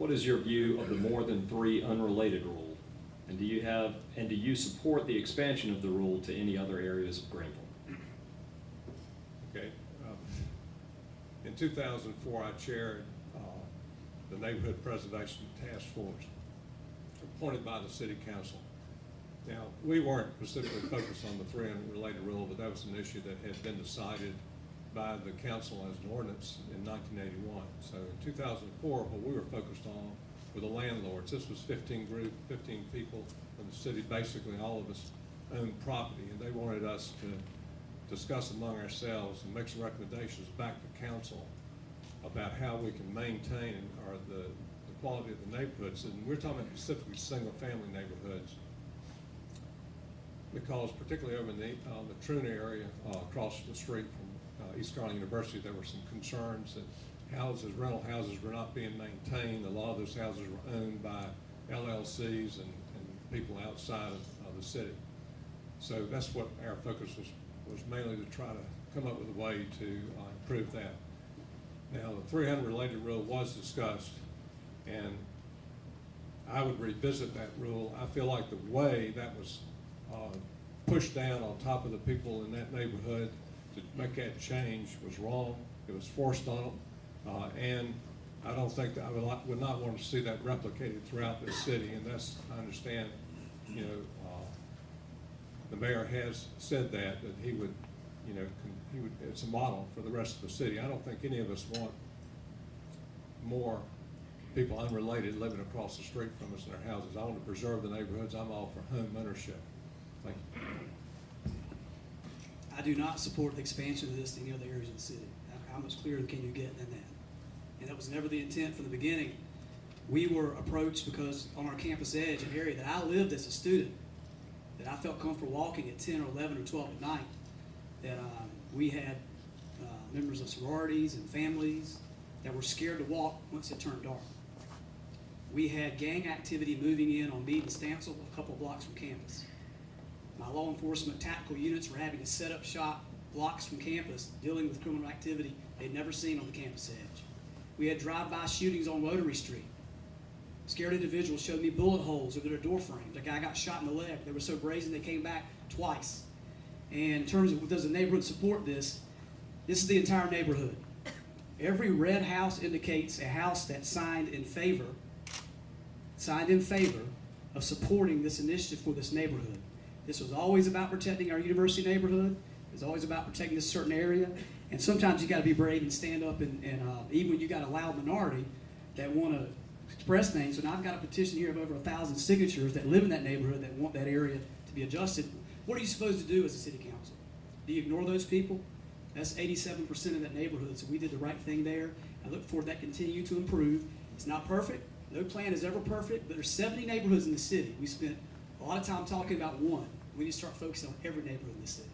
What is your view of the more than 3 unrelated rule? And do you support the expansion of the rule to any other areas of Greenville? Okay. In 2004, I chaired the Neighborhood Preservation Task Force, appointed by the City Council. Now, we weren't specifically focused on the 3 unrelated rule, but that was an issue that had been decided by the council as an ordinance in 1981. So in 2004, what we were focused on were the landlords. This was 15 people in the city. Basically, all of us owned property, and they wanted us to discuss among ourselves and make some recommendations back to council about how we can maintain the quality of the neighborhoods. And we're talking about specifically single-family neighborhoods, because particularly over in the Truna area, across the street from East Carolina University, there were some concerns that rental houses were not being maintained. A lot of those houses were owned by LLCs and people outside of the city. So that's what our focus was mainly, to try to come up with a way to improve that. Now, the 3 unrelated rule was discussed, and I would revisit that rule. I feel like the way that was pushed down on top of the people in that neighborhood to make that change was wrong. It was forced on them, and I don't think that I would not want to see that replicated throughout the city. And that's, I understand, you know, the mayor has said that he would, you know, it's a model for the rest of the city. I don't think any of us want more people unrelated living across the street from us in our houses. I want to preserve the neighborhoods. I'm all for home ownership. Thank you. I do not support the expansion of this to any other areas of the city. How much clearer can you get than that? And that was never the intent from the beginning. We were approached because on our campus edge, an area that I lived as a student, that I felt comfortable walking at 10 or 11 or 12 at night, that we had members of sororities and families that were scared to walk once it turned dark. We had gang activity moving in on Meade and Stancil, a couple blocks from campus. My law enforcement tactical units were having to set up shop blocks from campus, dealing with criminal activity they'd never seen on the campus edge. We had drive-by shootings on Rotary Street. Scared individuals showed me bullet holes over their door frames. A guy got shot in the leg. They were so brazen they came back twice. And in terms of does the neighborhood support this, this is the entire neighborhood. Every red house indicates a house that signed in favor of supporting this initiative for this neighborhood. This was always about protecting our university neighborhood. It was always about protecting this certain area. And sometimes you got to be brave and stand up, and even when you got a loud minority that want to express things. So now I've got a petition here of over 1,000 signatures that live in that neighborhood that want that area to be adjusted. What are you supposed to do as a city council? Do you ignore those people? That's 87% of that neighborhood, so we did the right thing there. I look forward to that continue to improve. It's not perfect. No plan is ever perfect, but there's 70 neighborhoods in the city. We spent a lot of time talking about one. We need to start focusing on every neighborhood in the city.